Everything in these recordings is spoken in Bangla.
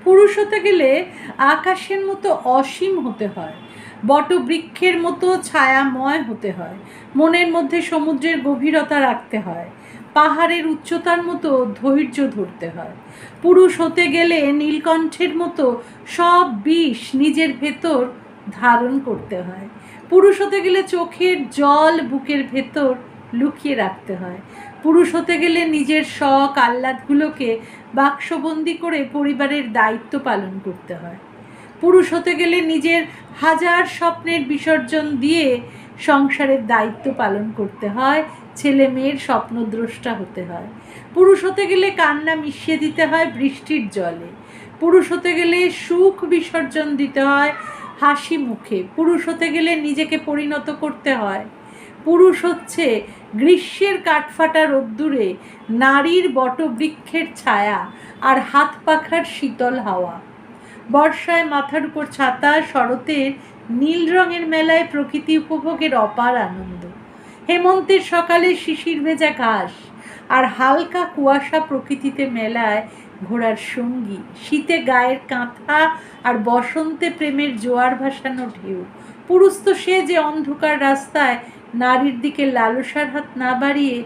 পুরুষ হতে গেলে আকাশের মতো অসীম হতে হয়, বটবৃক্ষের মতো ছায়াময় হতে হয়, মনের মধ্যে সমুদ্রের গভীরতা রাখতে হয়, পাহাড়ের উচ্চতার মতো ধৈর্য ধরতে হয়। পুরুষ হতে গেলে নীলকণ্ঠের মতো সব বিষ নিজের ভেতর ধারণ করতে হয়। পুরুষ হতে গেলে চোখের জল বুকের ভেতর লুকিয়ে রাখতে হয়। পুরুষ হতে গেলে নিজের শখ আহ্লাদগুলোকে বাক্সবন্দি করে পরিবারের দায়িত্ব পালন করতে হয়। পুরুষ হতে গেলে নিজের হাজার স্বপ্নের বিসর্জন দিয়ে সংসারের দায়িত্ব পালন করতে হয়, ছেলে মেয়ের স্বপ্নদ্রষ্টা হতে হয়। পুরুষ হতে গেলে কান্না মিশিয়ে দিতে হয় বৃষ্টির জলে। পুরুষ হতে গেলে সুখ বিসর্জন দিতে হয় হাসি মুখে। পুরুষ হতে গেলে নিজেকে পরিণত করতে হয়। পুরুষ হচ্ছে গ্রীষ্মের কাঠফাটা রোদ্দুরে নারীর বটবৃক্ষের ছায়া আর হাত পাখার শীতল হাওয়া। বর্ষায় মাথার উপর ছাতা, শরতের নীল রঙের মেলায় প্রকৃতি উপভোগের অপার আনন্দ, হেমন্তের সকালে শিশির ভেজা ঘাস আর হালকা কুয়াশা প্রকৃতিতে মেলায় ঘোড়ার সঙ্গী, শীতে গায়ের কাঁথা আর বসন্তে প্রেমের জোয়ার ভাসানো ঢেউ। পুরুষ তো সে যে অন্ধকার রাস্তায় নারীর দিকে লালসার হাত না বাড়িয়ে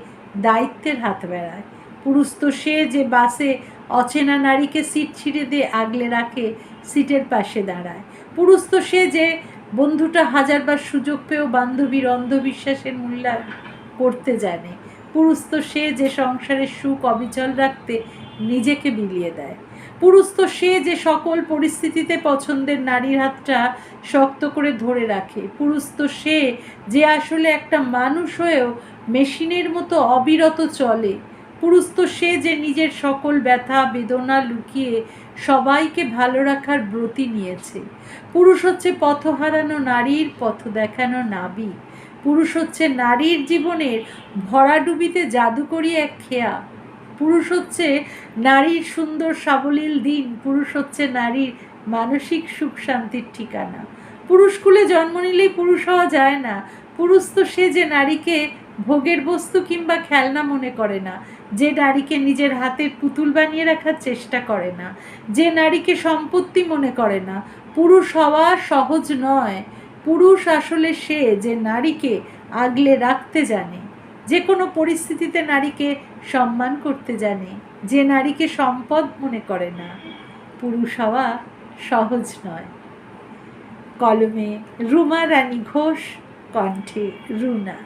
দায়িত্বের হাত বাড়ায়। পুরুষ তো সে যে বাসে অচেনা নারীকে সিট ছিঁড়ে দিয়ে আগলে রাখে, সিটের পাশে দাঁড়ায়। পুরুষ তো সে যে বন্ধুটা হাজারবার সুযোগ পেয়েও বান্ধবীর অন্ধবিশ্বাসের মূল্যায়ন করতে জানে। পুরুষ তো সে যে সংসারের সুখ অবিচল রাখতে নিজেকে বিলিয়ে দেয়। পুরুষ তো সে যে সকল পরিস্থিতিতে পছন্দের নারীর হাতটা শক্ত করে ধরে রাখে। পুরুষ তো সে যে আসলে একটা মানুষ হয়েও মেশিনের মতো অবিরত চলে। পুরুষ তো সে যে নিজের সকল ব্যথা বেদনা লুকিয়ে সবাইকে ভালো রাখার ব্রতী নিয়েছে। পুরুষ হচ্ছে পথ হারানো নারীর পথ দেখানো নাবিক। পুরুষ হচ্ছে নারীর জীবনের ভরাডুবিতে জাদুকরী এক খেয়া। পুরুষ হচ্ছে নারীর সুন্দর সাবলীল দিন। পুরুষ হচ্ছে নারীর মানসিক সুখ শান্তির ঠিকানা। পুরুষ কুলে জন্ম নিলেই পুরুষ হওয়া যায় না। পুরুষ তো সে যে নারীকে ভোগের বস্তু কিংবা খেলনা মনে করে না, যে নারীকে নিজের হাতের পুতুল বানিয়ে রাখার চেষ্টা করে না, যে নারীকে সম্পত্তি মনে করে না। পুরুষ হওয়া সহজ নয়। পুরুষ আসলে সে যে নারীকে আগলে রাখতে জানে, যে কোনো পরিস্থিতিতে নারীকে সম্মান করতে জানে, যে নারীকে সম্পদ মনে করে না। পুরুষ হওয়া সহজ নয়। কলমে রুমা রানী ঘোষ, কণ্ঠে রুনা।